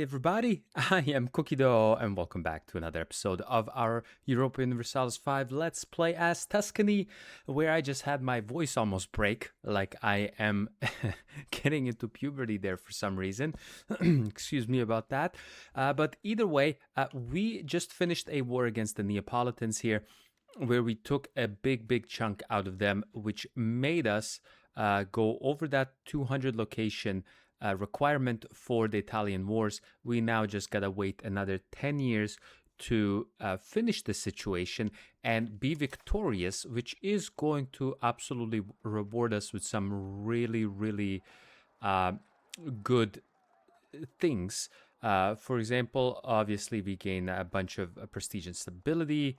everybody, I am Cookie Dough and welcome back to another episode of our Europa Universalis 5 Let's Play as Tuscany, where I just had my voice almost break, like I am getting into puberty there for some reason. Excuse me about that. But either way, we just finished a war against the Neapolitans here, where we took a big chunk out of them, which made us go over that 200 location requirement for the Italian wars. We now just gotta wait another 10 years to finish the situation and be victorious, which is going to absolutely reward us with some really good things. For example, obviously we gain a bunch of prestige and stability,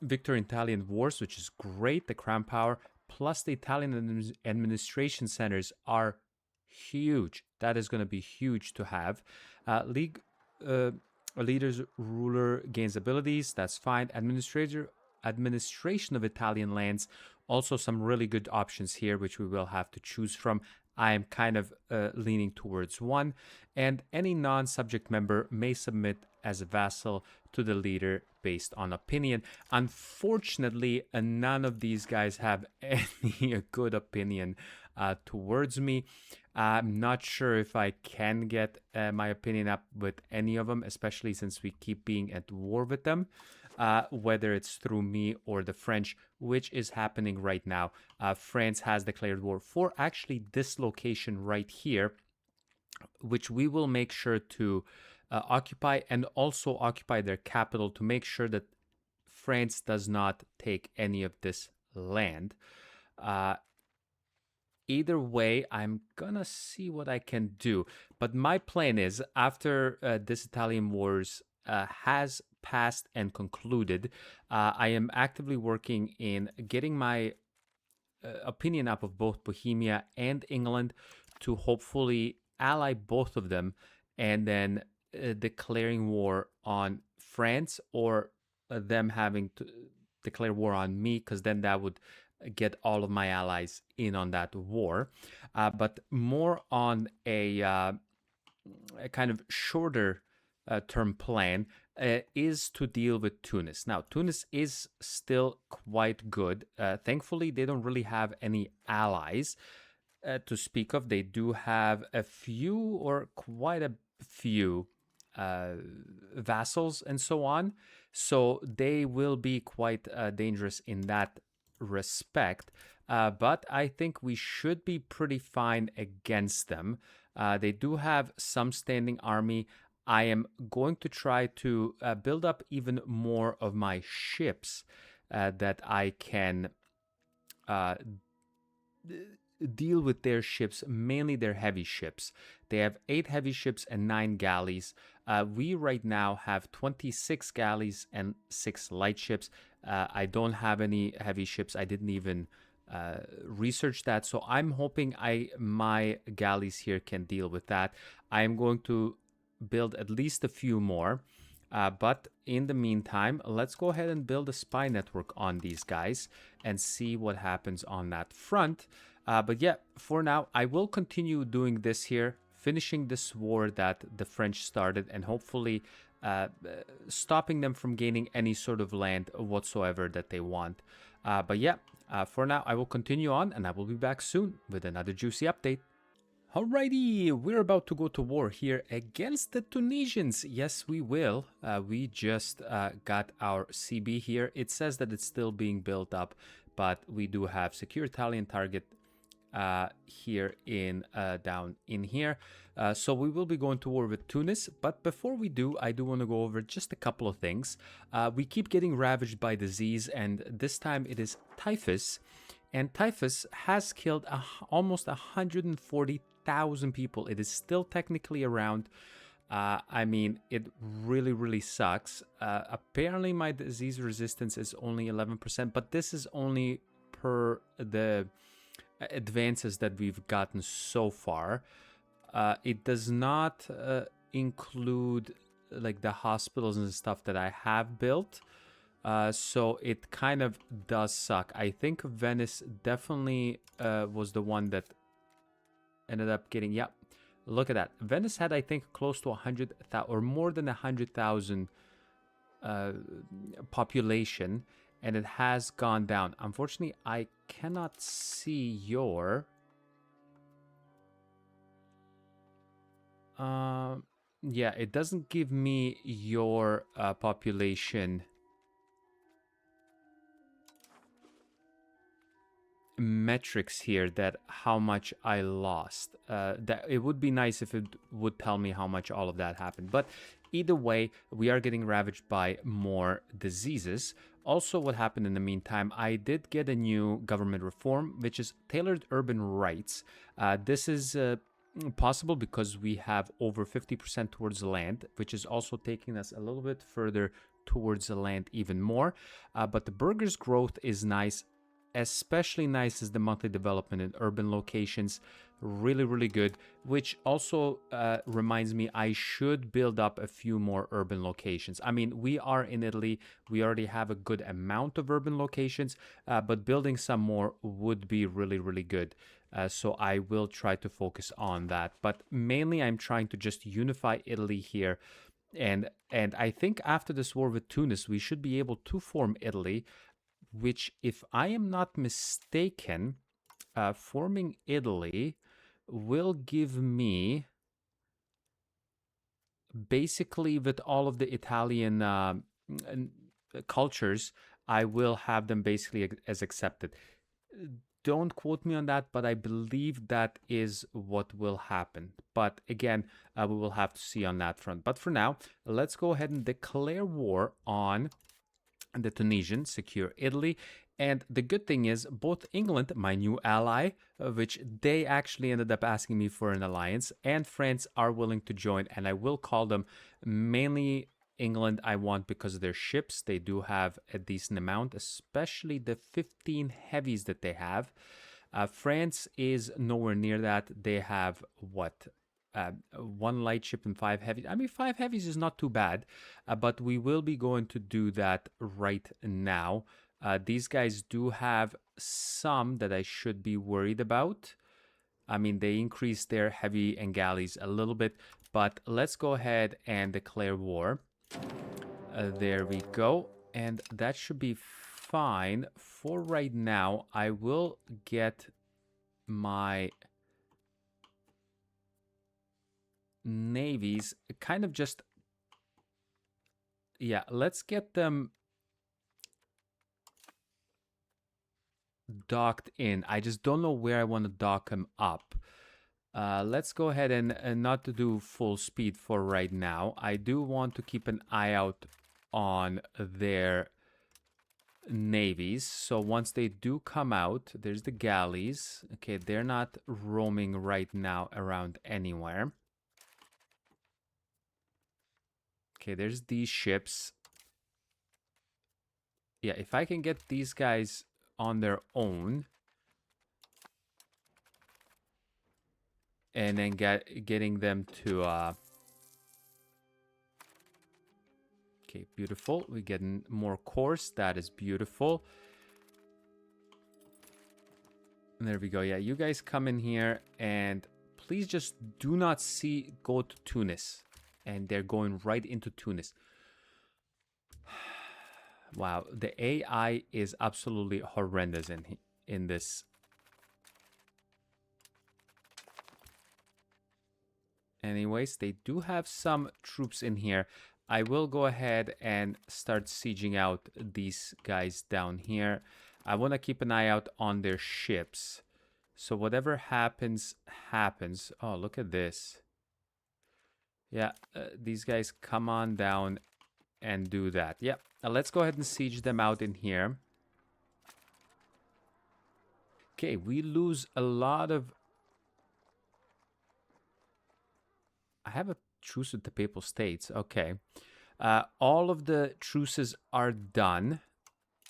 victory in Italian wars, which is great, the crown power, plus the Italian administration centers are huge. That is going to be huge to have. League leader's ruler gains abilities. That's fine. Administration of Italian lands. Also some really good options here, which we will have to choose from. I am kind of leaning towards one. And any non-subject member may submit as a vassal to the leader based on opinion. Unfortunately, none of these guys have any good opinion towards me. I'm not sure if I can get my opinion up with any of them, especially since we keep being at war with them, whether it's through me or the French, which is happening right now. France has declared war for actually this location right here, which we will make sure to occupy, and also occupy their capital to make sure that France does not take any of this land. Either way, I'm gonna see what I can do. But my plan is, after this Italian wars has passed and concluded, I am actively working in getting my opinion up of both Bohemia and England to hopefully ally both of them, and then declaring war on France, or them having to declare war on me, because then that would get all of my allies in on that war. But more on a kind of shorter term plan is to deal with Tunis. Now, Tunis is still quite good. Thankfully, they don't really have any allies to speak of. They do have a few, or quite a few, vassals and so on. So they will be quite dangerous in that respect, but I think we should be pretty fine against them. They do have some standing army. I am going to try to build up even more of my ships that I can deal with their ships, mainly their heavy ships. They have 8 heavy ships and 9 galleys. We right now have 26 galleys and 6 light ships. I don't have any heavy ships. I didn't even research that. So I'm hoping my galleys here can deal with that. I'm going to build at least a few more. But in the meantime, let's go ahead and build a spy network on these guys and see what happens on that front. But yeah, for now, I will continue doing this here, finishing this war that the French started, and hopefully stopping them from gaining any sort of land whatsoever that they want. But yeah, for now, I will continue on, and I will be back soon with another juicy update. Alrighty, we're about to go to war here against the Tunisians. Yes, we will. We just got our CB here. It says that it's still being built up, but we do have secure Italian target here in down in here. So we will be going to war with Tunis. But before we do, I do want to go over just a couple of things. We keep getting ravaged by disease, and this time it is typhus. And typhus has killed almost 140,000 people. It is still technically around. I mean, it really sucks. Apparently my disease resistance is only 11%, but this is only per the advances that we've gotten so far. It does not include like the hospitals and stuff that I have built. So it kind of does suck. I think Venice definitely was the one that ended up getting, yeah, Look at that. Venice had, I think, close to 100,000 or more than 100,000 population, and it has gone down. Unfortunately, I cannot see your yeah, it doesn't give me your population metrics here, that how much I lost. That it would be nice if it would tell me how much all of that happened. But either way, we are getting ravaged by more diseases. Also, what happened in the meantime, I did get a new government reform, which is tailored urban rights. This is possible because we have over 50% towards the land, which is also taking us a little bit further towards the land even more. But the burgers growth is nice. Especially nice is the monthly development in urban locations. Really, really good. Which also reminds me, I should build up a few more urban locations. I mean, we are in Italy. We already have a good amount of urban locations, but building some more would be really, really good. So I will try to focus on that. But mainly, I'm trying to just unify Italy here. And I think after this war with Tunis, we should be able to form Italy, which, if I am not mistaken, forming Italy will give me basically with all of the Italian cultures, I will have them basically as accepted. Don't quote me on that, but I believe that is what will happen. But again, we will have to see on that front. But for now, let's go ahead and declare war on the Tunisian, secure Italy. And the good thing is, both England, my new ally, which they actually ended up asking me for an alliance, and France are willing to join, and I will call them. Mainly England I want because of their ships. They do have a decent amount, especially the 15 heavies that they have. France is nowhere near that. They have what? One light ship and 5 heavies. I mean, 5 heavies is not too bad, but we will be going to do that right now. These guys do have some that I should be worried about. I mean, they increased their heavy and galleys a little bit, but let's go ahead and declare war. There we go. And that should be fine. For right now, I will get my navies kind of just, yeah, let's get them docked in. I just don't know where I want to dock them up. Let's go ahead and not to do full speed for right now. I do want to keep an eye out on their navies. So once they do come out, there's the galleys. Okay, they're not roaming right now around anywhere. Okay, there's these ships. Yeah, if I can get these guys on their own and then getting them to okay, beautiful. We're getting more course. That is beautiful. And there we go. Yeah, you guys come in here and please just do not go to Tunis. And they're going right into Tunis. Wow, the AI is absolutely horrendous in this. Anyways, they do have some troops in here. I will go ahead and start sieging out these guys down here. I want to keep an eye out on their ships. So whatever happens, happens. Oh, look at this. Yeah, these guys come on down and do that. Yeah, let's go ahead and siege them out in here. Okay, we lose a lot of... I have a truce with the Papal States. Okay. All of the truces are done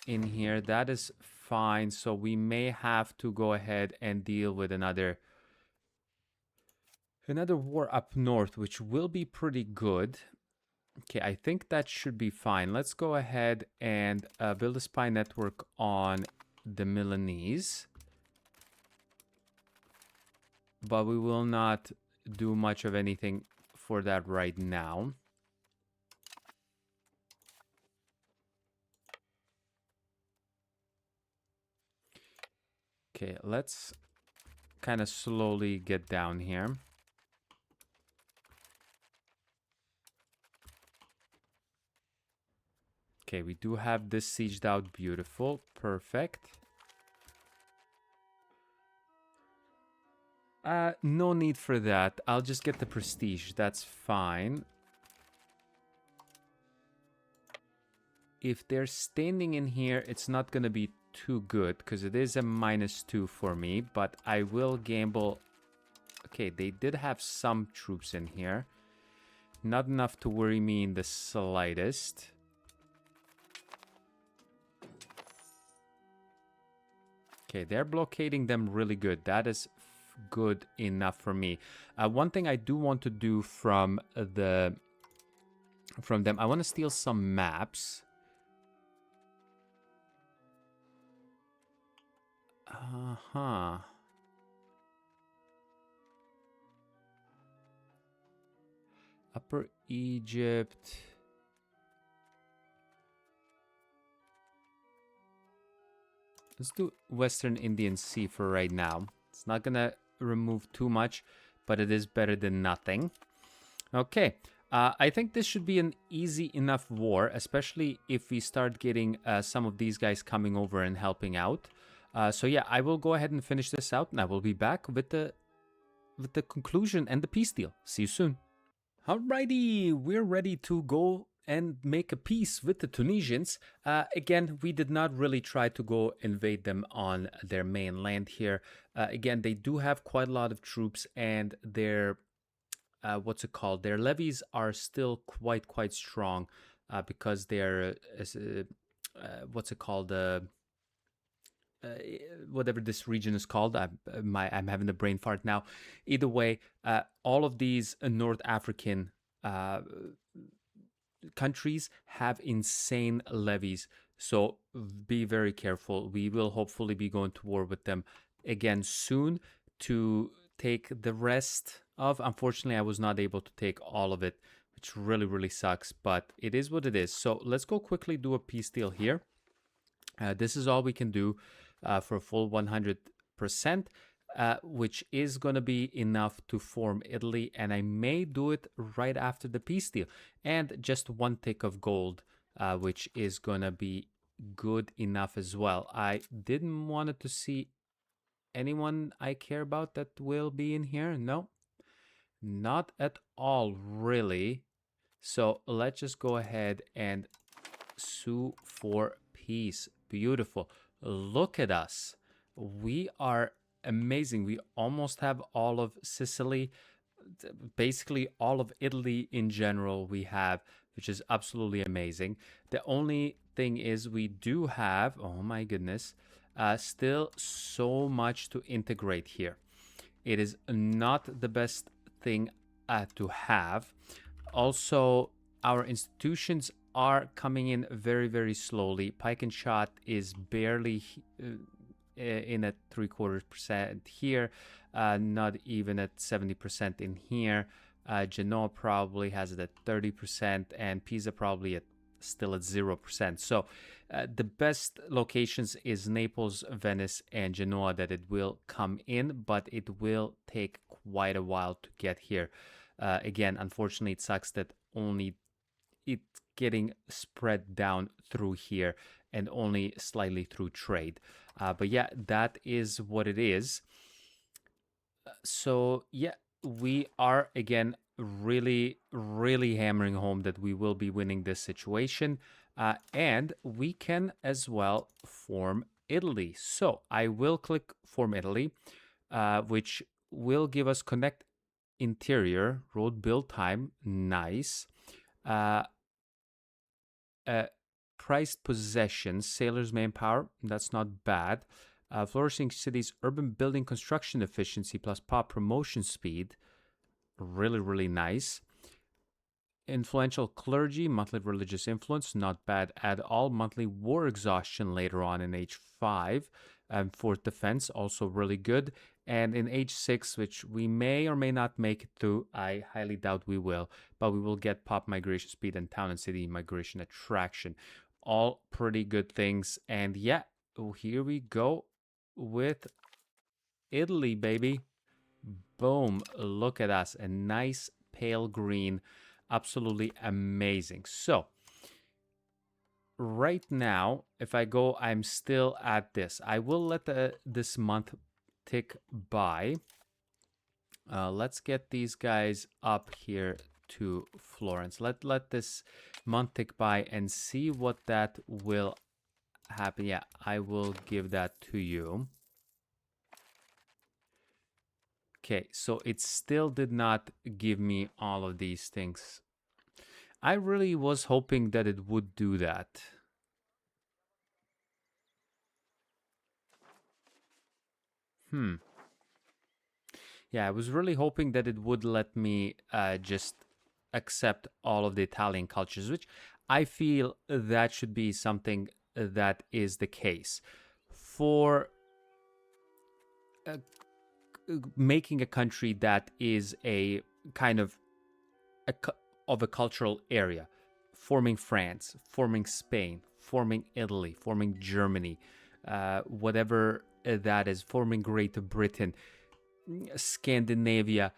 in here. That is fine. So we may have to go ahead and deal with another war up north, which will be pretty good. Okay, I think that should be fine. Let's go ahead and build a spy network on the Milanese. But we will not do much of anything for that right now. Okay, let's kind of slowly get down here. Okay, we do have this sieged out. Beautiful. Perfect. No need for that. I'll just get the prestige. That's fine. If they're standing in here, it's not going to be too good because it is a -2 for me, but I will gamble. Okay, they did have some troops in here. Not enough to worry me in the slightest. Okay, they're blockading them really good. That is good enough for me. One thing I do want to do from them, I want to steal some maps. Uh-huh. Upper Egypt. Let's do Western Indian Sea for right now. It's not gonna remove too much, but it is better than nothing. Okay, I think this should be an easy enough war, especially if we start getting some of these guys coming over and helping out. So yeah, I will go ahead and finish this out, and I will be back with the conclusion and the peace deal. See you soon. Alrighty, we're ready to go and make a peace with the Tunisians. Again, we did not really try to go invade them on their mainland here. Again, they do have quite a lot of troops, and their their levies are still quite strong because they're whatever this region is called. I'm having a brain fart now. Either way, all of these North African countries have insane levies, so be very careful. We will hopefully be going to war with them again soon to take the rest of. Unfortunately, I was not able to take all of it, which really sucks, but it is what it is. So let's go quickly do a peace deal here. This is all we can do for a full 100%, which is going to be enough to form Italy, and I may do it right after the peace deal. And just 1 tick of gold, which is going to be good enough as well. I didn't want to see anyone I care about that will be in here. No, not at all, really. So let's just go ahead and sue for peace. Beautiful. Look at us. We are amazing. We almost have all of Sicily, basically all of Italy in general we have, which is absolutely amazing. The only thing is we do have, oh my goodness, still so much to integrate here. It is not the best thing to have. Also, our institutions are coming in very slowly. Pike and Shot is barely in at 3/4% here, not even at 70% in here. Genoa probably has it at 30%, and Pisa probably still at 0%. So the best locations is Naples, Venice, and Genoa that it will come in, but it will take quite a while to get here. Again, unfortunately, it sucks that only it's getting spread down through here and only slightly through trade. But yeah, that is what it is. So yeah, we are again really hammering home that we will be winning this situation, and we can as well form Italy. So I will click form Italy, which will give us connect interior, road build time, nice. Priced possessions, sailors manpower, that's not bad. Flourishing cities, urban building construction efficiency plus pop promotion speed, really nice. Influential clergy, monthly religious influence, not bad at all. Monthly war exhaustion later on in H5. Fourth defense, also really good. And in age 6, which we may or may not make it through, I highly doubt we will, but we will get pop migration speed and town and city migration attraction. All pretty good things. And yeah, here we go with Italy, baby. Boom, look at us, a nice pale green, absolutely amazing. So right now, if I go, I'm still at this. I will let this month tick by. Let's get these guys up here to Florence. Let this month tick by and see what that will happen. Yeah, I will give that to you. Okay, so it still did not give me all of these things. I really was hoping that it would do that. Yeah, I was really hoping that it would let me just accept all of the Italian cultures, which I feel that should be something that is the case. For making a country that is a kind of a cultural area, forming France, forming Spain, forming Italy, forming Germany, whatever that is, forming Great Britain, Scandinavia,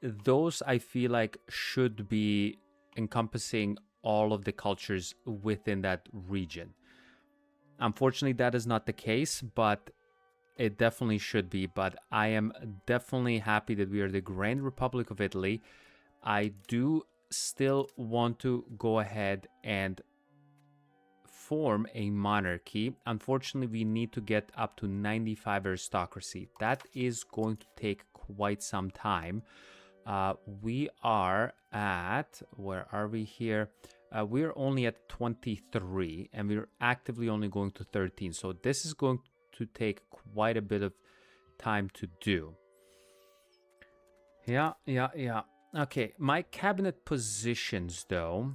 those I feel like should be encompassing all of the cultures within that region. Unfortunately, that is not the case, but it definitely should be. But I am definitely happy that we are the Grand Republic of Italy. I do still want to go ahead and form a monarchy. Unfortunately, we need to get up to 95 aristocracy. That is going to take quite some time. We are at, where are we here? We're only at 23 and we're actively only going to 13. So this is going to take quite a bit of time to do. Yeah. Okay, my cabinet positions though.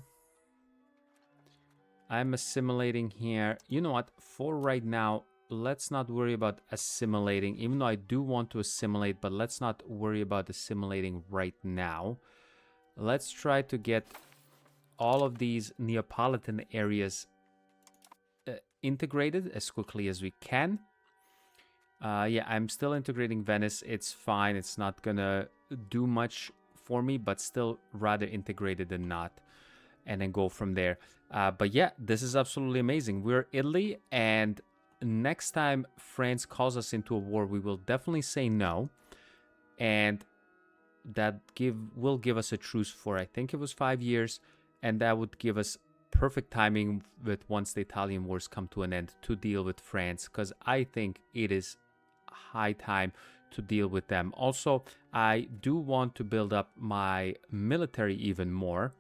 I'm assimilating here. You know what? For right now, let's not worry about assimilating, even though I do want to assimilate, but let's not worry about assimilating right now. Let's try to get all of these Neapolitan areas integrated as quickly as we can. Yeah, I'm still integrating Venice. It's fine. It's not gonna do much for me, but still rather integrated than not. And then go from there. But yeah, this is absolutely amazing. We're Italy, and next time France calls us into a war, we will definitely say no. And that will give us a truce for, I think it was 5 years, and that would give us perfect timing with once the Italian wars come to an end to deal with France, because I think it is high time to deal with them. Also, I do want to build up my military even more,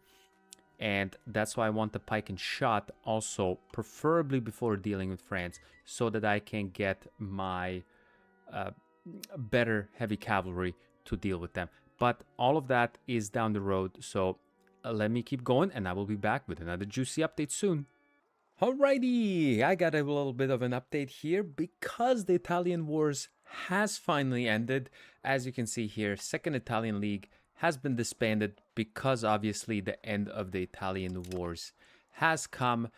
and that's why I want the pike and shot also, preferably before dealing with France, so that I can get my better heavy cavalry to deal with them. But all of that is down the road, so let me keep going, and I will be back with another juicy update soon. Alrighty, I got a little bit of an update here because the Italian wars has finally ended. As you can see here, Second Italian League has been disbanded because obviously the end of the Italian wars has come.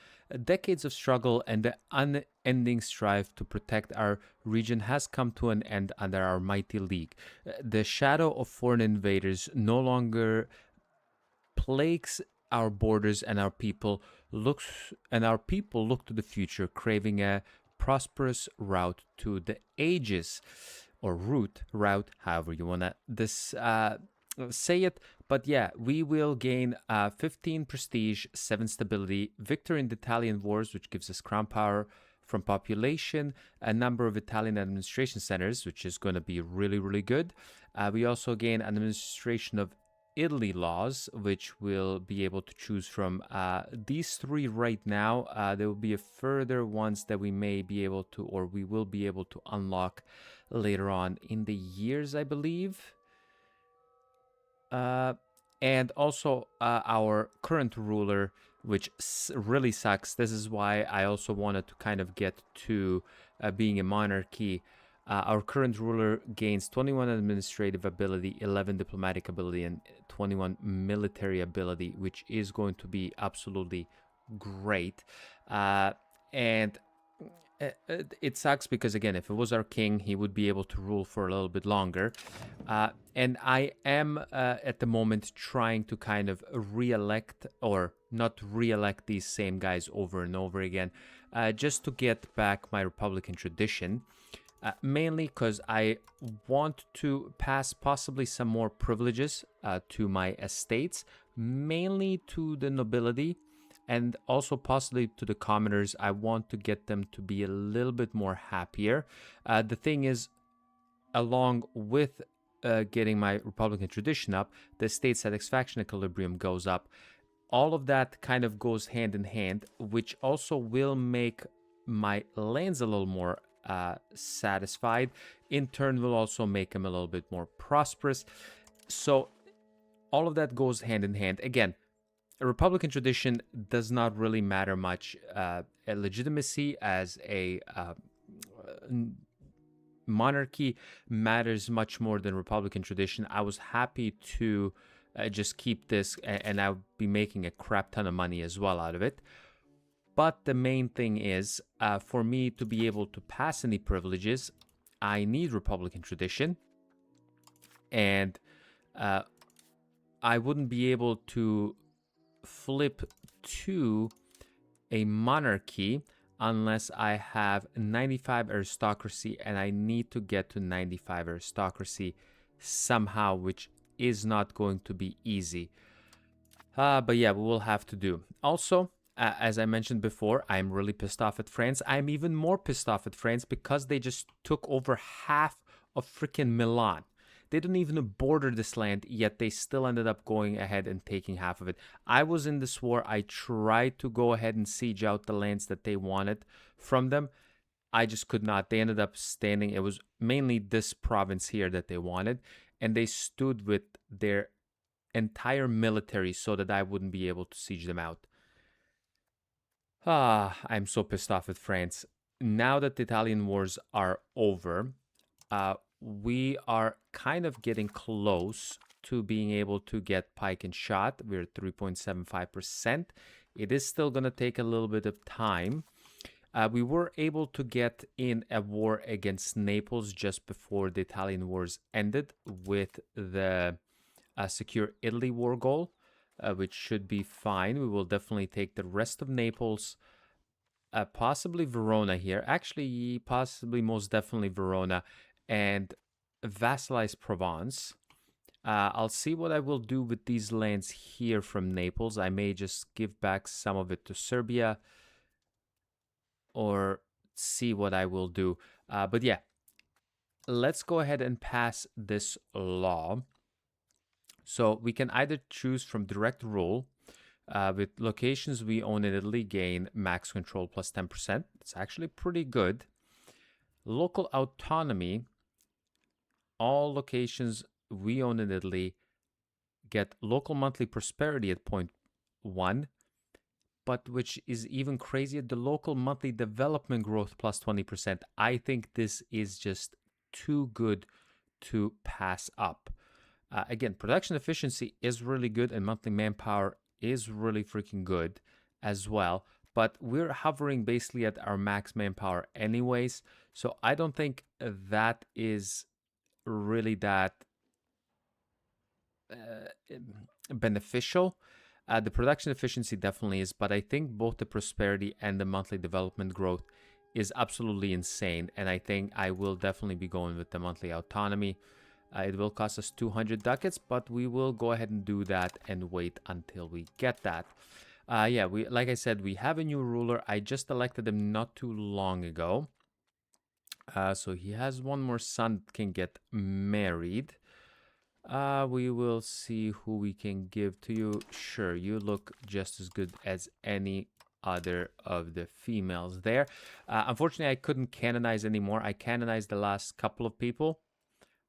Decades of struggle and the unending strive to protect our region has come to an end under our mighty league. The shadow of foreign invaders no longer plagues our borders, and our people look to the future, craving a prosperous route to the ages, or route, however you want to say it. But yeah, we will gain 15 prestige, 7 stability, victory in the Italian wars, which gives us crown power from population, a number of Italian administration centers, which is going to be really, really good. We also gain administration of Italy laws, which we'll be able to choose from. These 3 right now. There will be a further ones that we may be able to, or we will be able to unlock later on in the years, I believe. And also our current ruler, which really sucks. This is why I also wanted to kind of get to being a monarchy. Our current ruler gains 21 administrative ability, 11 diplomatic ability, and 21 military ability, which is going to be absolutely great. And it sucks because, again, if it was our king, he would be able to rule for a little bit longer. And I am at the moment trying to kind of re-elect, or not re-elect, these same guys over and over again, just to get back my Republican tradition. Mainly because I want to pass possibly some more privileges to my estates, mainly to the nobility, and also possibly to the commoners. I want to get them to be a little bit more happier. The thing is, along with getting my Republican tradition up, the state satisfaction equilibrium goes up. All of that kind of goes hand in hand, which also will make my lands a little more satisfied. In turn, will also make them a little bit more prosperous. So all of that goes hand in hand. Again, a Republican tradition does not really matter much. Legitimacy as a monarchy matters much more than Republican tradition. I was happy to just keep this, and I'll be making a crap ton of money as well out of it. But the main thing is, for me to be able to pass any privileges, I need Republican tradition. And I wouldn't be able to flip to a monarchy unless I have 95 aristocracy, and I need to get to 95 aristocracy somehow, which is not going to be easy. But yeah, we will have to do. Also, as I mentioned before, I'm really pissed off at France. I'm even more pissed off at France because they just took over half of freaking Milan. They don't even border this land, yet they still ended up going ahead and taking half of it. I was in this war. I tried to go ahead and siege out the lands that they wanted from them. I just could not. They ended up standing. It was mainly this province here that they wanted, and they stood with their entire military so that I wouldn't be able to siege them out. I'm so pissed off at France. Now that the Italian wars are over, we are kind of getting close to being able to get pike and shot. We're at 3.75%. It is still going to take a little bit of time. We were able to get in a war against Naples just before the Italian wars ended with the Secure Italy war goal, which should be fine. We will definitely take the rest of Naples, possibly Verona here. Actually, possibly most definitely Verona, and vassalize Provence. I'll see what I will do with these lands here from Naples. I may just give back some of it to Serbia, or see what I will do. But yeah, let's go ahead and pass this law. So we can either choose from direct rule. With locations we own in Italy, gain max control plus 10%. It's actually pretty good. Local autonomy. All locations we own in Italy get local monthly prosperity at 0.1, but which is even crazier, the local monthly development growth plus 20%. I think this is just too good to pass up. Again, production efficiency is really good, and monthly manpower is really freaking good as well. But we're hovering basically at our max manpower anyways, so I don't think that is really that beneficial. The production efficiency definitely is, but I think both the prosperity and the monthly development growth is absolutely insane, and I think I will definitely be going with the monthly autonomy. It will cost us 200 ducats, but we will go ahead and do that and wait until we get that. Yeah, like I said, we have a new ruler. I just elected him not too long ago. So he has one more son that can get married. We will see who we can give to you. Sure, you look just as good as any other of the females there. Unfortunately, I couldn't canonize anymore. I canonized the last couple of people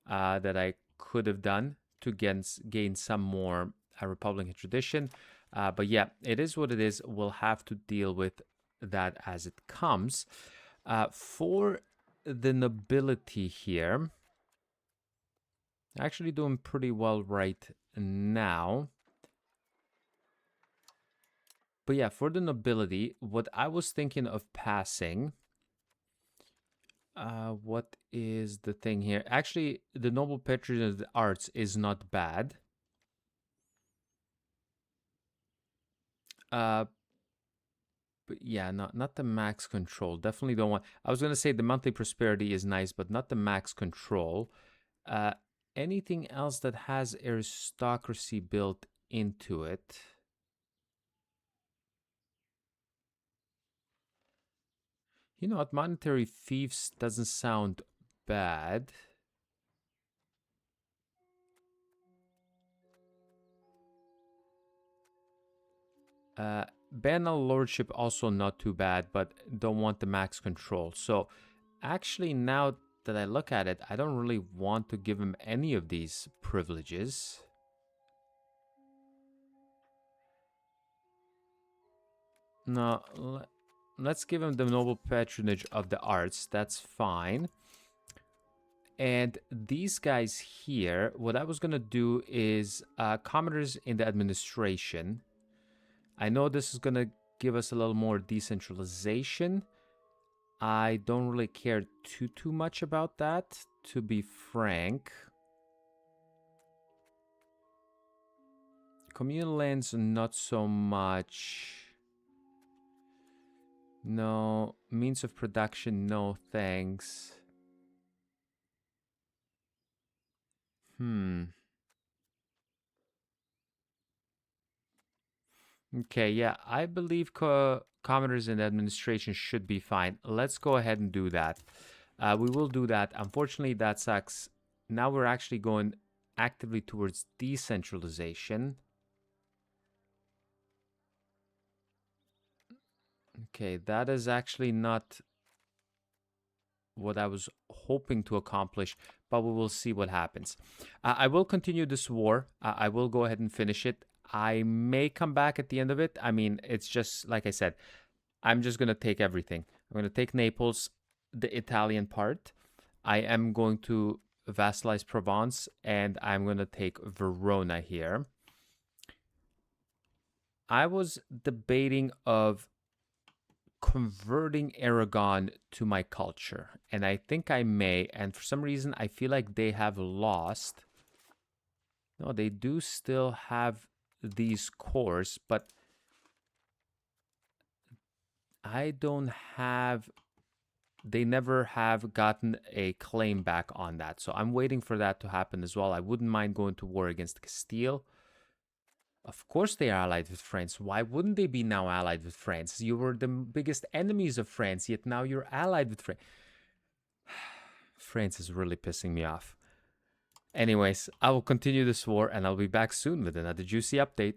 that I could have done to gain some more Republican tradition. But yeah, it is what it is. We'll have to deal with that as it comes. For the nobility here. Actually doing pretty well right now. But yeah, for the nobility, what I was thinking of passing... what is the thing here? Actually, the noble patronage of the arts is not bad. But yeah, not the max control. Definitely don't want... I was going to say the monthly prosperity is nice, but not the max control. Anything else that has aristocracy built into it? You know what? Monetary fiefs doesn't sound bad. Banal lordship also not too bad, but don't want the max control. So actually, now that I look at it, I don't really want to give him any of these privileges. No, let's give him the noble patronage of the arts. That's fine. And these guys here, what I was going to do is commoners in the administration. I know this is going to give us a little more decentralization. I don't really care too much about that, to be frank. Communal lands, not so much. No. Means of production, no thanks. Okay, yeah, I believe commoners in administration should be fine. Let's go ahead and do that. We will do that. Unfortunately, that sucks. Now we're actually going actively towards decentralization. Okay, that is actually not what I was hoping to accomplish, but we will see what happens. I will continue this war. I will go ahead and finish it. I may come back at the end of it. I mean, it's just, like I said, I'm just going to take everything. I'm going to take Naples, the Italian part. I am going to vassalize Provence, and I'm going to take Verona here. I was debating of converting Aragon to my culture, and I think I may, and for some reason I feel like they have lost. No, they do still have these cores, but I don't have... They never have gotten a claim back on that, so I'm waiting for that to happen as well. I wouldn't mind going to war against Castile. Of course they are allied with France. Why wouldn't they be now allied with France? You were the biggest enemies of France, yet now you're allied with France. France is really pissing me off. Anyways, I will continue this war, and I'll be back soon with another juicy update.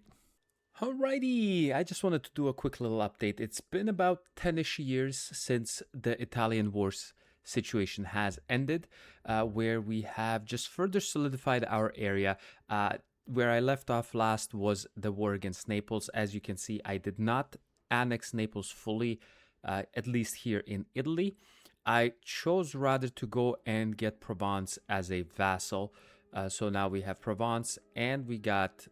Alrighty, I just wanted to do a quick little update. It's been about 10-ish years since the Italian wars situation has ended, where we have just further solidified our area. Where I left off last was the war against Naples. As you can see, I did not annex Naples fully, at least here in Italy. I chose rather to go and get Provence as a vassal. So now we have Provence, and we got...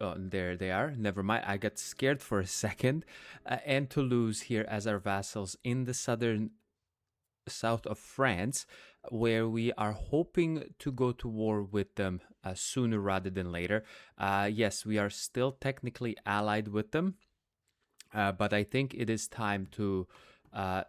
Oh, there they are. Never mind. I got scared for a second. And Toulouse here as our vassals in the south of France, where we are hoping to go to war with them sooner rather than later. Yes, we are still technically allied with them, but I think it is time to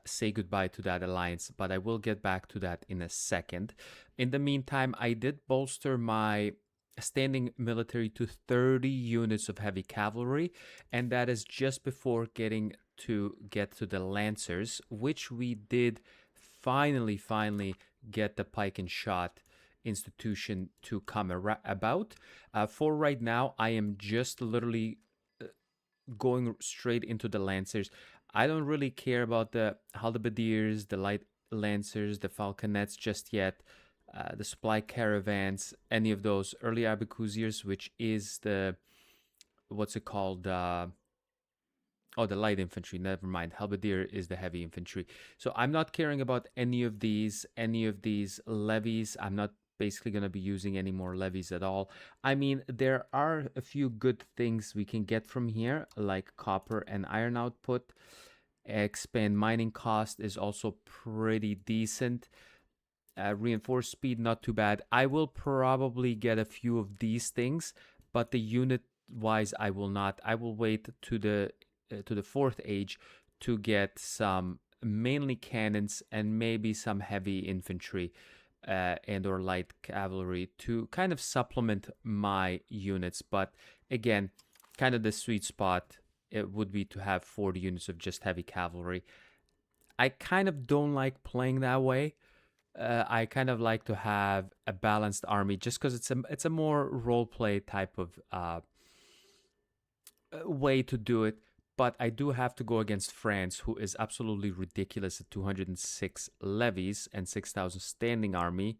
say goodbye to that alliance, but I will get back to that in a second. In the meantime, I did bolster my standing military to 30 units of heavy cavalry, and that is just before getting to the Lancers, which we did finally get the pike and shot institution to come about. For right now, I am just literally going straight into the Lancers. I don't really care about the halberdiers, the light Lancers, the falconets just yet, the supply caravans, any of those early arquebusiers, which is the... what's it called? Oh, the light infantry. Never mind. Halberdier is the heavy infantry. So I'm not caring about any of these levies. I'm not basically going to be using any more levies at all. I mean, there are a few good things we can get from here, like copper and iron output. Expand mining cost is also pretty decent. Reinforced speed, not too bad. I will probably get a few of these things, but the unit wise, I will not. I will wait to the fourth age to get some mainly cannons and maybe some heavy infantry and or light cavalry to kind of supplement my units. But again, kind of the sweet spot it would be to have 40 units of just heavy cavalry. I kind of don't like playing that way. I kind of like to have a balanced army just because it's a more role play type of way to do it. But I do have to go against France, who is absolutely ridiculous at 206 levies and 6,000 standing army,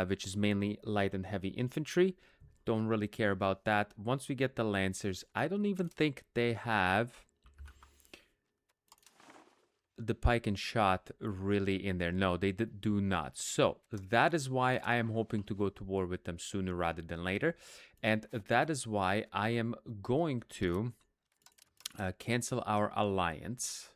which is mainly light and heavy infantry. Don't really care about that. Once we get the Lancers, I don't even think they have the pike and shot really in there. No, they do not. So that is why I am hoping to go to war with them sooner rather than later. And that is why I am going to cancel our alliance.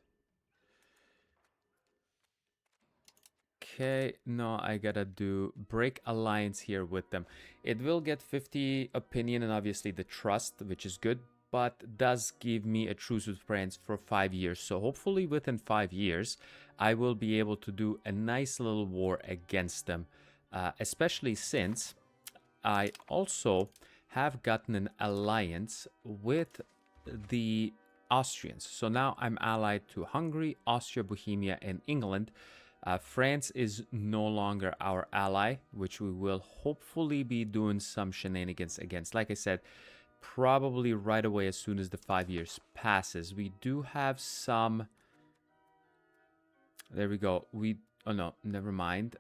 Okay, no, I gotta do break alliance here with them. It will get 50 opinion and obviously the trust, which is good, but does give me a truce with France for 5 years. So hopefully within 5 years, I will be able to do a nice little war against them, especially since I also have gotten an alliance with the Austrians. So now I'm allied to Hungary, Austria, Bohemia, and England. France is no longer our ally, which we will hopefully be doing some shenanigans against. Like I said, probably right away as soon as the 5 years passes. We do have some... There we go. Oh no, never mind.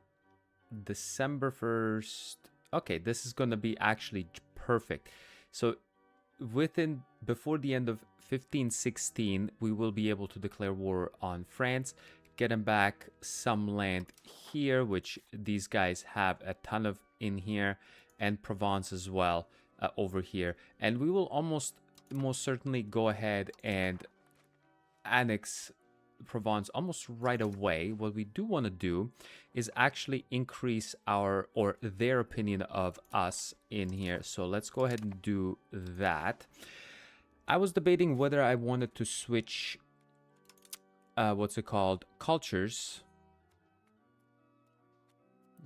December 1st. Okay, this is going to be actually perfect. So before the end of 1516, we will be able to declare war on France, get them back some land here, which these guys have a ton of in here, and Provence as well over here. And we will most certainly go ahead and annex Provence almost right away. What we do want to do is actually increase their opinion of us in here. So let's go ahead and do that. I was debating whether I wanted to switch cultures.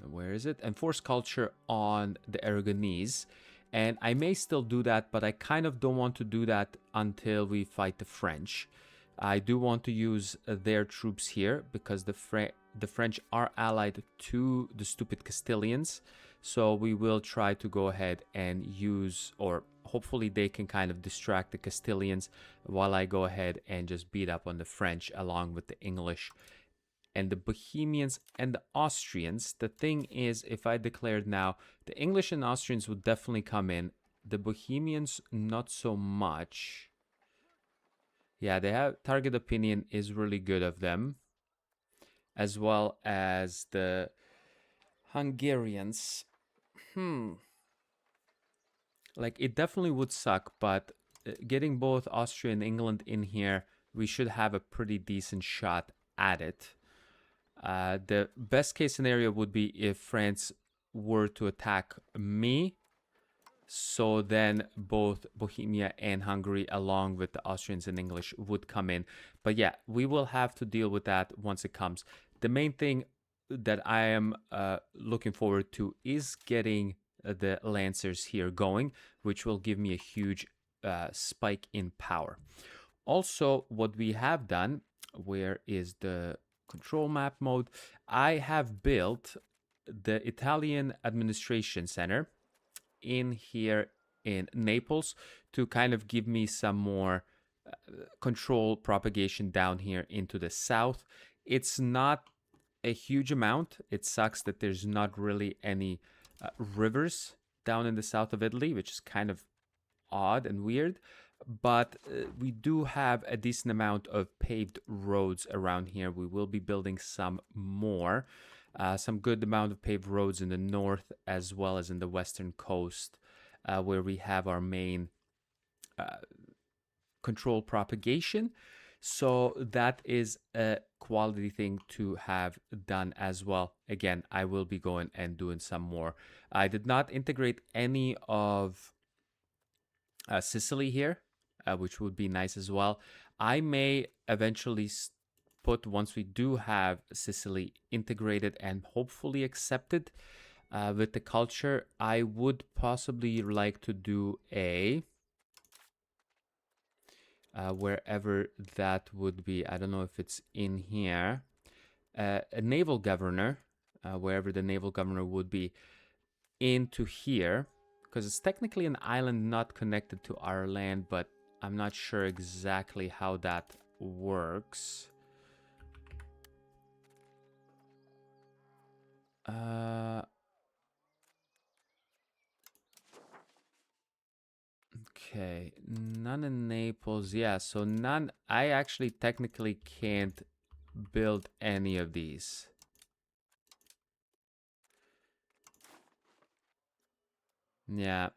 Where is it? Enforce culture on the Aragonese. And I may still do that, but I kind of don't want to do that until we fight the French. I do want to use their troops here because the French are allied to the stupid Castilians. So we will try to go ahead and use, or hopefully they can kind of distract the Castilians while I go ahead and just beat up on the French along with the English and the Bohemians and the Austrians. The thing is, if I declared now, the English and Austrians would definitely come in. The Bohemians, not so much. Yeah, they have target opinion is really good of them, as well as the Hungarians. Like, it definitely would suck, but getting both Austria and England in here, we should have a pretty decent shot at it. The best case scenario would be if France were to attack me. So then both Bohemia and Hungary, along with the Austrians and English, would come in. But yeah, we will have to deal with that once it comes. The main thing that I am looking forward to is getting the Lancers here going, which will give me a huge spike in power. Also, what we have done, where is the control map mode? I have built the Italian Administration Center in here in Naples to kind of give me some more control propagation down here into the south. It's not a huge amount. It sucks that there's not really any rivers down in the south of Italy, which is kind of odd and weird. but we do have a decent amount of paved roads around here. We will be building some more, some good amount of paved roads in the north as well as in the western coast, where we have our main control propagation. So that is a quality thing to have done as well. Again, I will be going and doing some more. I did not integrate any of Sicily here, which would be nice as well. I may eventually put, once we do have Sicily integrated and hopefully accepted with the culture, I would possibly like to do a wherever that would be. I don't know if it's in here. A naval governor, wherever the naval governor would be, into here, because it's technically an island not connected to our land, but I'm not sure exactly how that works. Okay, none in Naples. Yeah, so none. I actually technically can't build any of these. Yeah.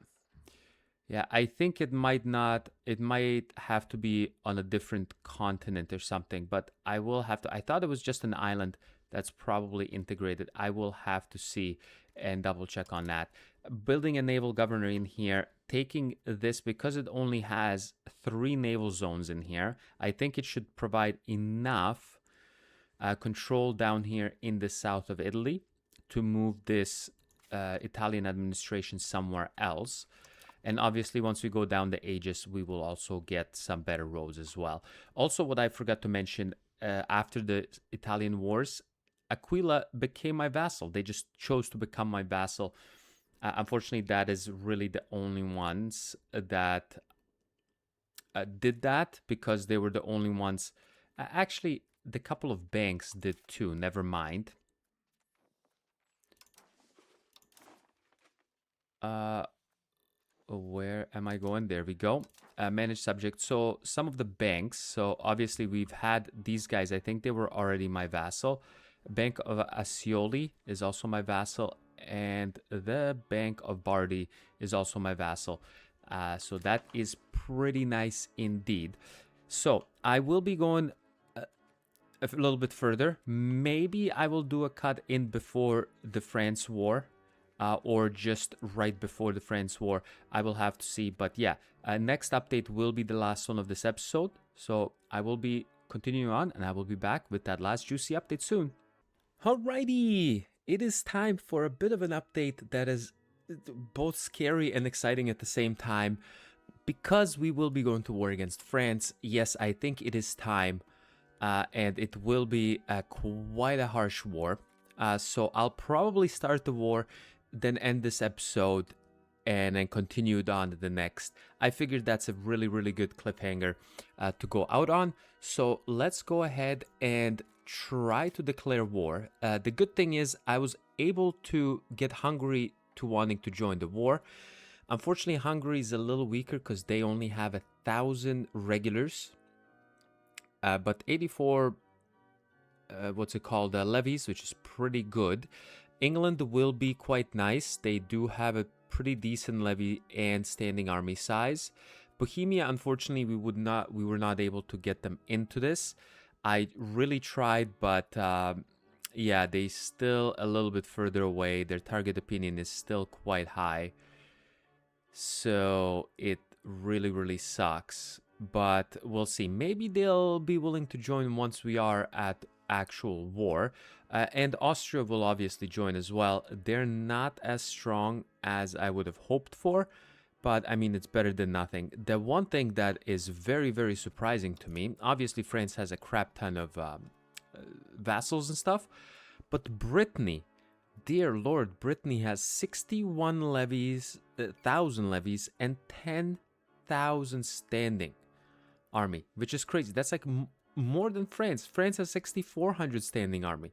Yeah, I think it might not, it might have to be on a different continent or something, but I will have to, I thought it was just an island that's probably integrated. I will have to see and double check on that. Building a naval governor in here, taking this, because it only has 3 naval zones in here, I think it should provide enough control down here in the south of Italy to move this Italian administration somewhere else. And obviously, once we go down the Aegis, we will also get some better roads as well. Also, what I forgot to mention, after the Italian wars, Aquila became my vassal. They just chose to become my vassal. Unfortunately, that is really the only ones that did that, because they were the only ones. Actually, the couple of banks did too. Never mind. Where am I going? There we go. Manage subject. So some of the banks. So obviously we've had these guys. I think they were already my vassal. Bank of Aaaaalrighty is also my vassal. And the Bank of Bardi is also my vassal. So that is pretty nice indeed. So I will be going a little bit further. Maybe I will do a cut in before the France war. Or just right before the France war. I will have to see. But yeah, next update will be the last one of this episode. So I will be continuing on, and I will be back with that last juicy update soon. Alrighty, it is time for a bit of an update that is both scary and exciting at the same time. Because we will be going to war against France, yes, I think it is time. And it will be quite a harsh war. So I'll probably start the war, then end this episode, and then continue on to the next. I figured that's a really, really good cliffhanger to go out on. So let's go ahead and try to declare war. The good thing is I was able to get Hungary to wanting to join the war. Unfortunately, Hungary is a little weaker because they only have 1,000 regulars. But 84 levies, which is pretty good. England will be quite nice. They do have a pretty decent levy and standing army size. Bohemia, unfortunately, we were not able to get them into this. I really tried, but yeah, they still a little bit further away. Their target opinion is still quite high. So it really, really sucks. But we'll see. Maybe they'll be willing to join once we are at actual war. And Austria will obviously join as well. They're not as strong as I would have hoped for, but I mean, it's better than nothing. The one thing that is very, very surprising to me, obviously France has a crap ton of vassals and stuff, but Brittany, dear Lord, Brittany has 61 levies, 1,000 levies, and 10,000 standing army, which is crazy. That's like more than France. France has 6,400 standing army.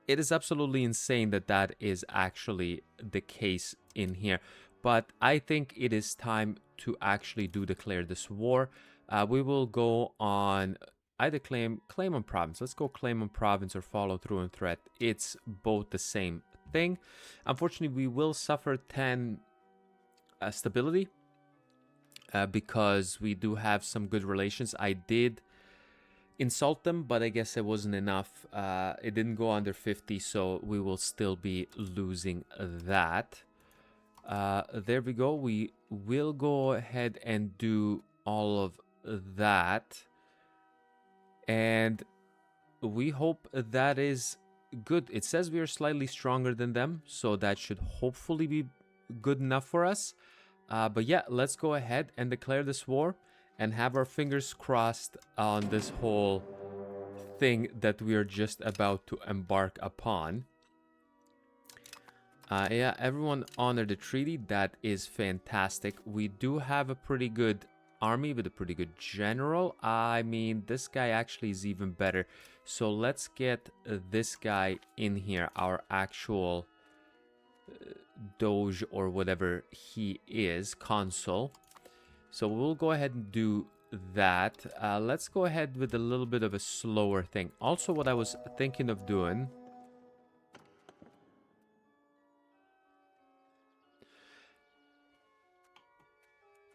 It is absolutely insane that that is actually the case in here. but I think it is time to actually declare this war. We will go on either claim on province. Let's go claim on province or follow through on threat. It's both the same thing. Unfortunately, we will suffer 10 stability because we do have some good relations. I did insult them, but I guess it wasn't enough. It didn't go under 50, so we will still be losing that. There we go. We will go ahead and do all of that, and we hope that is good. It says we are slightly stronger than them, so that should hopefully be good enough for us. But yeah, let's go ahead and declare this war and have our fingers crossed on this whole thing that we are just about to embark upon. Yeah, everyone honored the treaty. That is fantastic. We do have a pretty good army with a pretty good general. I mean, this guy actually is even better. So let's get this guy in here, our actual Doge or whatever he is, consul. So we'll go ahead and do that. Let's go ahead with a little bit of a slower thing. Also, what I was thinking of doing...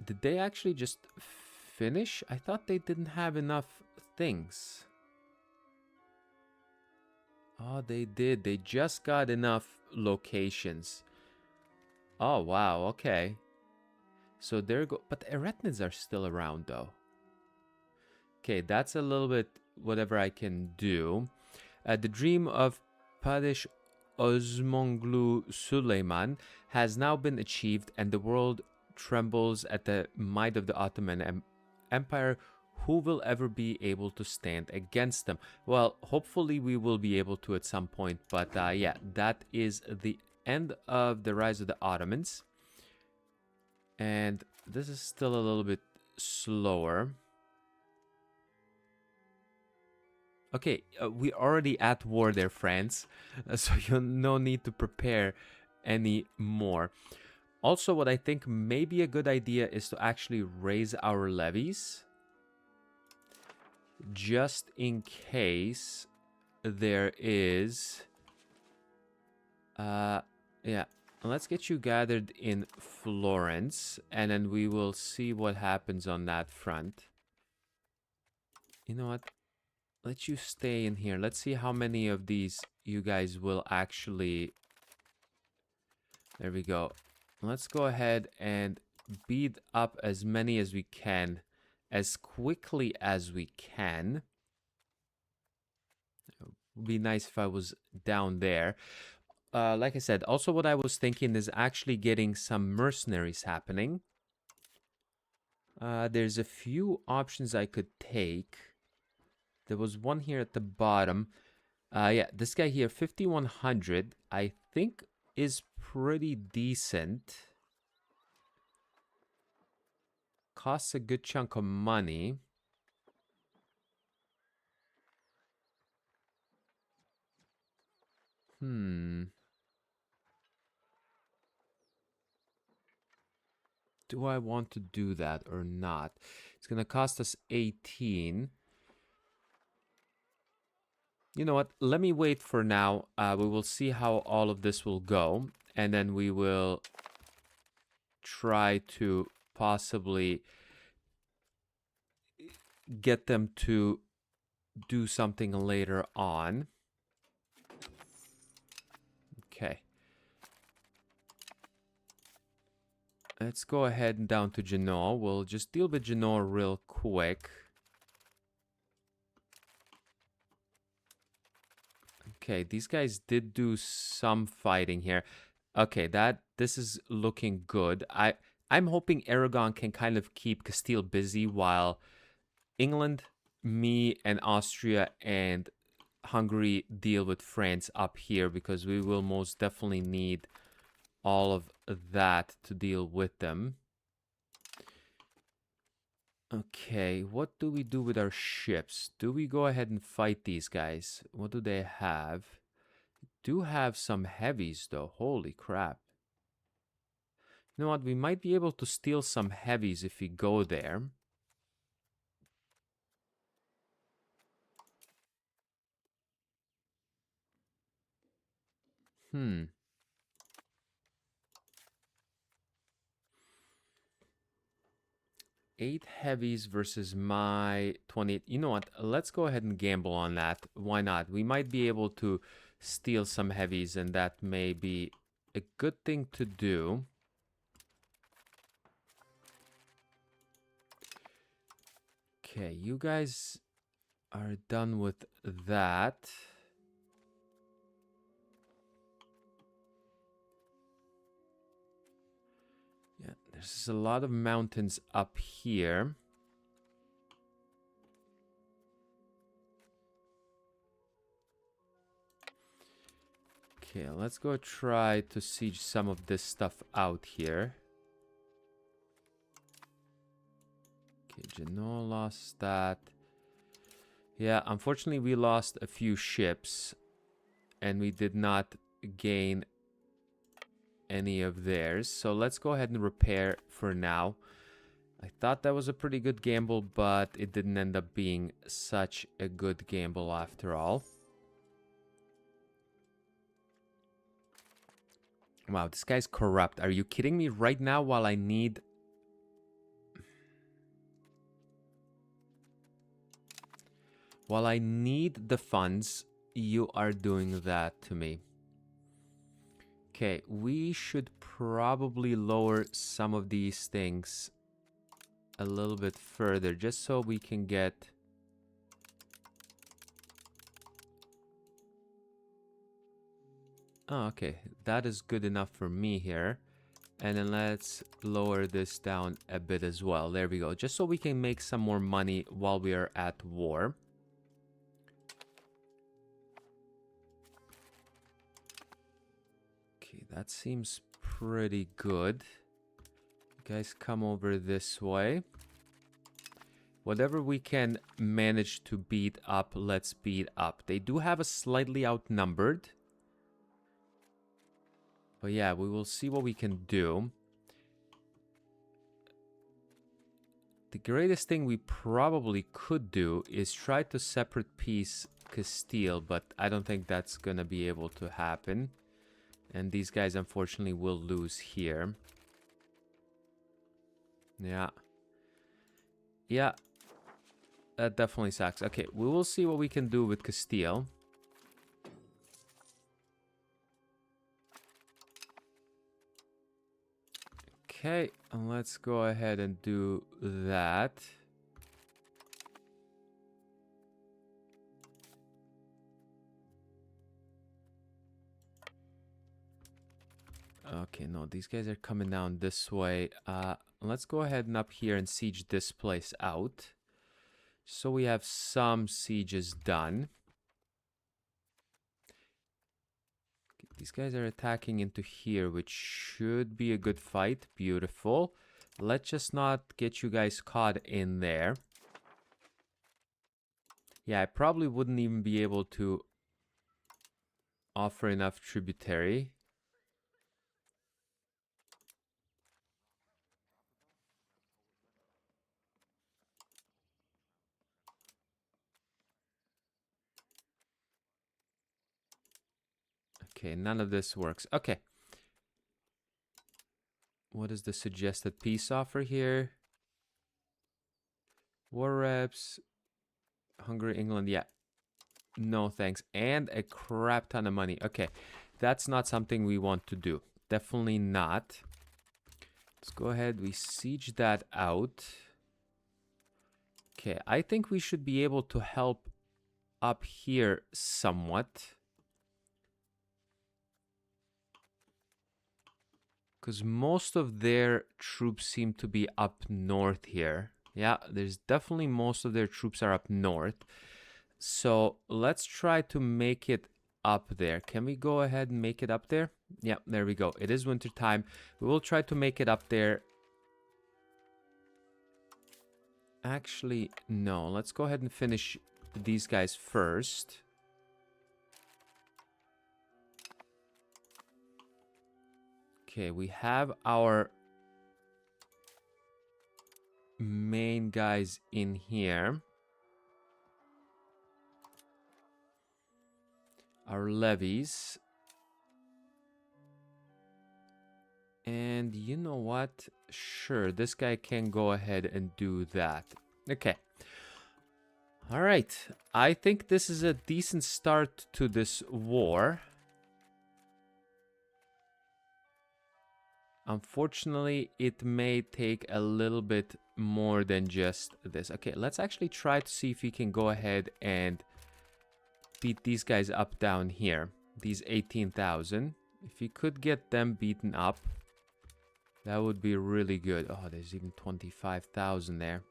Did they actually just finish? I thought they didn't have enough things. Oh, they did. They just got enough locations. Oh, wow. Okay. So there go. But Eretnids are still around, though. Okay, that's a little bit whatever I can do. The dream of Padişah Osmanglu Süleyman has now been achieved, and the world trembles at the might of the Ottoman Empire. Who will ever be able to stand against them? Well, hopefully we will be able to at some point. But yeah, that is the end of the rise of the Ottomans. And this is still a little bit slower. Okay, we're already at war there, France. So you no need to prepare any more. Also, what I think may be a good idea is to actually raise our levies. Just in case there is... yeah, let's get you gathered in Florence, and then we will see what happens on that front. You know what? Let you stay in here. Let's see how many of these you guys will actually... There we go. Let's go ahead and beat up as many as we can, as quickly as we can. It would be nice if I was down there. Like I said, also what I was thinking is actually getting some mercenaries happening. There's a few options I could take. There was one here at the bottom. Yeah, this guy here, 5100, I think is pretty decent. Costs a good chunk of money. Do I want to do that or not? It's going to cost us 18. You know what? Let me wait for now. We will see how all of this will go. And then we will try to possibly get them to do something later on. Okay. Let's go ahead and down to Genoa. We'll just deal with Genoa real quick. Okay, these guys did do some fighting here. Okay, this is looking good. I'm hoping Aragon can kind of keep Castile busy while England, me, and Austria and Hungary deal with France up here, because we will most definitely need all of that to deal with them. Okay, what do we do with our ships? Do we go ahead and fight these guys? What do they have? Do have some heavies though. Holy crap. You know what? We might be able to steal some heavies if we go there. Hmm. Eight heavies versus my 28. You know what? Let's go ahead and gamble on that. Why not? We might be able to steal some heavies, and that may be a good thing to do. Okay, you guys are done with that. Yeah, there's a lot of mountains up here. Okay, let's go try to siege some of this stuff out here. Okay, Genoa lost that. Yeah, unfortunately we lost a few ships. And we did not gain any of theirs. So let's go ahead and repair for now. I thought that was a pretty good gamble, but it didn't end up being such a good gamble after all. Wow, this guy's corrupt. Are you kidding me right now while I need... While I need the funds, you are doing that to me. Okay, we should probably lower some of these things a little bit further, just so we can get... Oh, okay, that is good enough for me here. And then let's lower this down a bit as well. There we go, just so we can make some more money while we are at war. Okay, that seems pretty good. You guys come over this way. Whatever we can manage to beat up, let's beat up. They do have a slightly outnumbered. But yeah, we will see what we can do. The greatest thing we probably could do is try to separate piece Castile, but I don't think that's gonna be able to happen. And these guys unfortunately will lose here. Yeah. Yeah. That definitely sucks. Okay, we will see what we can do with Castile. Okay, and let's go ahead and do that. Okay, no, these guys are coming down this way. Let's go ahead and up here and siege this place out. So we have some sieges done. These guys are attacking into here, which should be a good fight. Beautiful. Let's just not get you guys caught in there. Yeah, I probably wouldn't even be able to offer enough tributary. Okay, none of this works. Okay. What is the suggested peace offer here? War reps. Hungary, England, yeah. No thanks. And a crap ton of money. Okay, that's not something we want to do. Definitely not. Let's go ahead. We siege that out. Okay, I think we should be able to help up here somewhat. Because most of their troops seem to be up north here. Yeah, there's definitely most of their troops are up north. So let's try to make it up there. Can we go ahead and make it up there? Yeah, there we go. It is winter time. We will try to make it up there. Actually, no. Let's go ahead and finish these guys first. Okay, we have our main guys in here. Our levies. And you know what? Sure, this guy can go ahead and do that. Okay. All right. I think this is a decent start to this war. Unfortunately, it may take a little bit more than just this. Okay, let's actually try to see if we can go ahead and beat these guys up down here. These 18,000. If we could get them beaten up, that would be really good. Oh, there's even 25,000 there.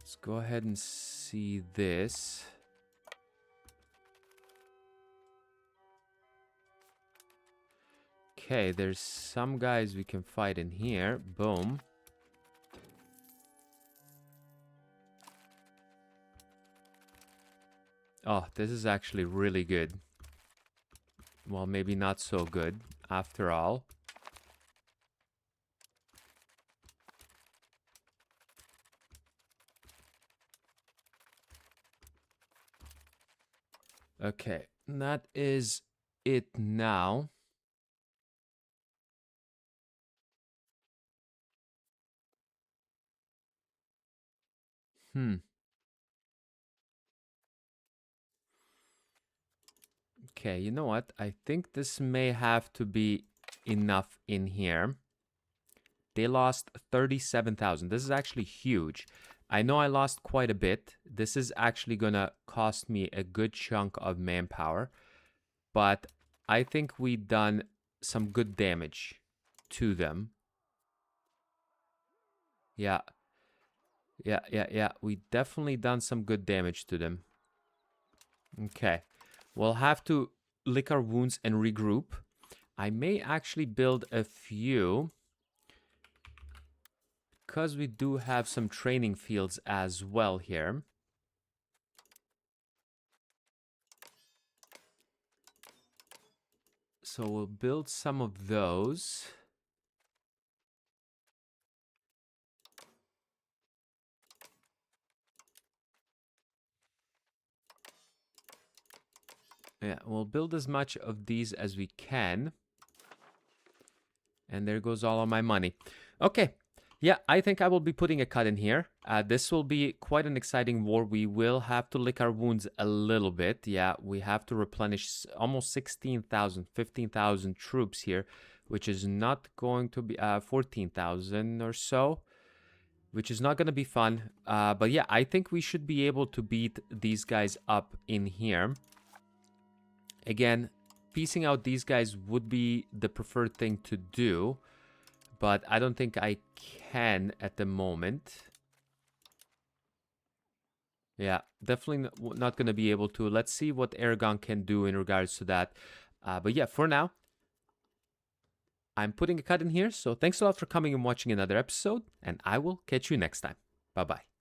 Let's go ahead and see this. Okay, there's some guys we can fight in here. Boom. Oh, this is actually really good. Well, maybe not so good after all. Okay, that is it now. Okay, you know what? I think this may have to be enough in here. They lost 37,000. This is actually huge. I know I lost quite a bit. This is actually gonna cost me a good chunk of manpower. But I think we done some good damage to them. Yeah. We definitely done some good damage to them. Okay. We'll have to lick our wounds and regroup. I may actually build a few, because we do have some training fields as well here. So we'll build some of those. Yeah, we'll build as much of these as we can. And there goes all of my money. Okay. Yeah, I think I will be putting a cut in here. This will be quite an exciting war. We will have to lick our wounds a little bit. Yeah, we have to replenish almost 16,000, 15,000 troops here, which is not going to be 14,000 or so, which is not going to be fun. But yeah, I think we should be able to beat these guys up in here. Again, piecing out these guys would be the preferred thing to do, but I don't think I can at the moment. Yeah, definitely not going to be able to. Let's see what Aragon can do in regards to that. But yeah, for now, I'm putting a cut in here. So thanks a lot for coming and watching another episode, and I will catch you next time. Bye-bye.